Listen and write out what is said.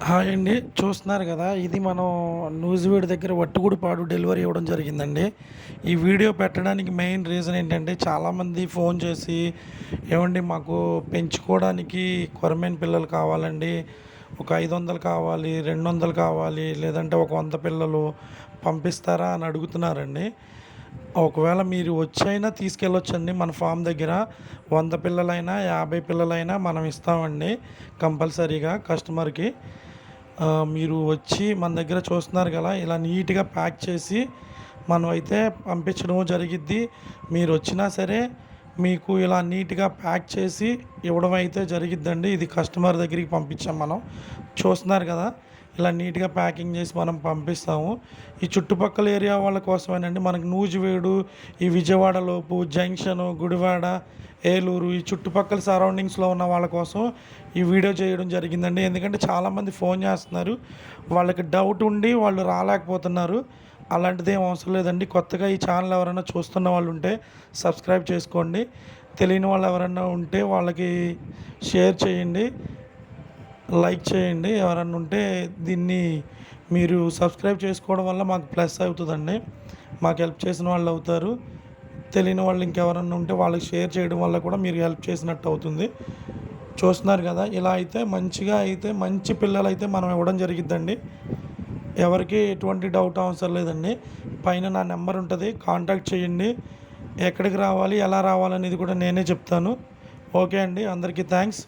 Hi అండి. చూస్తున్నారు గదా! ఇది మనం నూజివీడు దగ్గర వట్టుగూడిపాడు డెలివరీ ఇవ్వడం జరిగిందండి. ఈ వీడియో పెట్టడానికి మెయిన్ రీజన్ ఏంటంటే, చాలామంది ఫోన్ చేసి, "ఏవండీ మాకు పెంచుకోవడానికి కొరమేను పిల్లలు కావాలండి. ఒక 500 కావాలి, 200 కావాలి, లేదంటే ఒక 100 పిల్లలు పంపిస్తారా?" అని అడుగుతున్నారండి. ఒకవేళ మీరు వచ్చైనా తీసుకెళ్ళొచ్చండి మన ఫార్మ్ దగ్గర. 100 పిల్లలైనా, 50 పిల్లలైనా మనం ఇస్తామండి కంపల్సరీగా కస్టమర్‌కి. మీరు వచ్చి మన దగ్గర చూస్తున్నారు కదా! ఇలా నీట్‌గా ప్యాక్ చేసి మనమైతే పంపించడం జరిగిద్ది. మీరొచ్చినా సరే మీకు ఇలా నీట్‌గా ప్యాక్ చేసి ఇవ్వడం అయితే జరిగిద్దండి. ఇది కస్టమర్ దగ్గరికి పంపించాం మనం. చూస్తున్నారు కదా! ఇలా నీట్‌గా ప్యాకింగ్ చేసి మనం పంపిస్తాము. ఈ చుట్టుపక్కల ఏరియా వాళ్ళ కోసమేనండి. మనకు నూజివీడు, ఈ విజయవాడలోపు జంక్షను, గుడివాడ, ఏలూరు ఈ చుట్టుపక్కల సరౌండింగ్స్‌లో ఉన్న వాళ్ళ కోసం ఈ వీడియో చేయడం జరిగిందండి. ఎందుకంటే చాలామంది ఫోన్ చేస్తున్నారు. వాళ్ళకి డౌట్ ఉండి వాళ్ళు రాలేకపోతున్నారు. అలాంటిదేం అవసరం లేదండి. కొత్తగా ఈ ఛానల్ ఎవరైనా చూస్తున్న వాళ్ళు ఉంటే సబ్స్క్రైబ్ చేసుకోండి. తెలియని వాళ్ళు ఎవరైనా ఉంటే వాళ్ళకి షేర్ చేయండి. లైక్ చేయండి. ఎవరన్నా ఉంటే దీన్ని మీరు సబ్స్క్రైబ్ చేసుకోవడం వల్ల మాకు ప్లస్ అవుతుందండి. మాకు హెల్ప్ చేసిన వాళ్ళు అవుతారు. తెలియని వాళ్ళు ఇంకెవరన్నా ఉంటే వాళ్ళకి షేర్ చేయడం వల్ల కూడా మీరు హెల్ప్ చేసినట్టు అవుతుంది. చూస్తున్నారు కదా! ఇలా అయితే మంచిగా అయితే మంచి పిల్లలైతే మనం ఇవ్వడం జరిగిద్దండి. ఎవరికీ ఎటువంటి డౌట్ అవసరం లేదండి. పైన నా నెంబర్ ఉంటది. కాంటాక్ట్ చేయండి. ఎక్కడికి రావాలి, ఎలా రావాలనేది కూడా నేనే చెప్తాను. ఓకే అండి. అందరికీ థాంక్స్.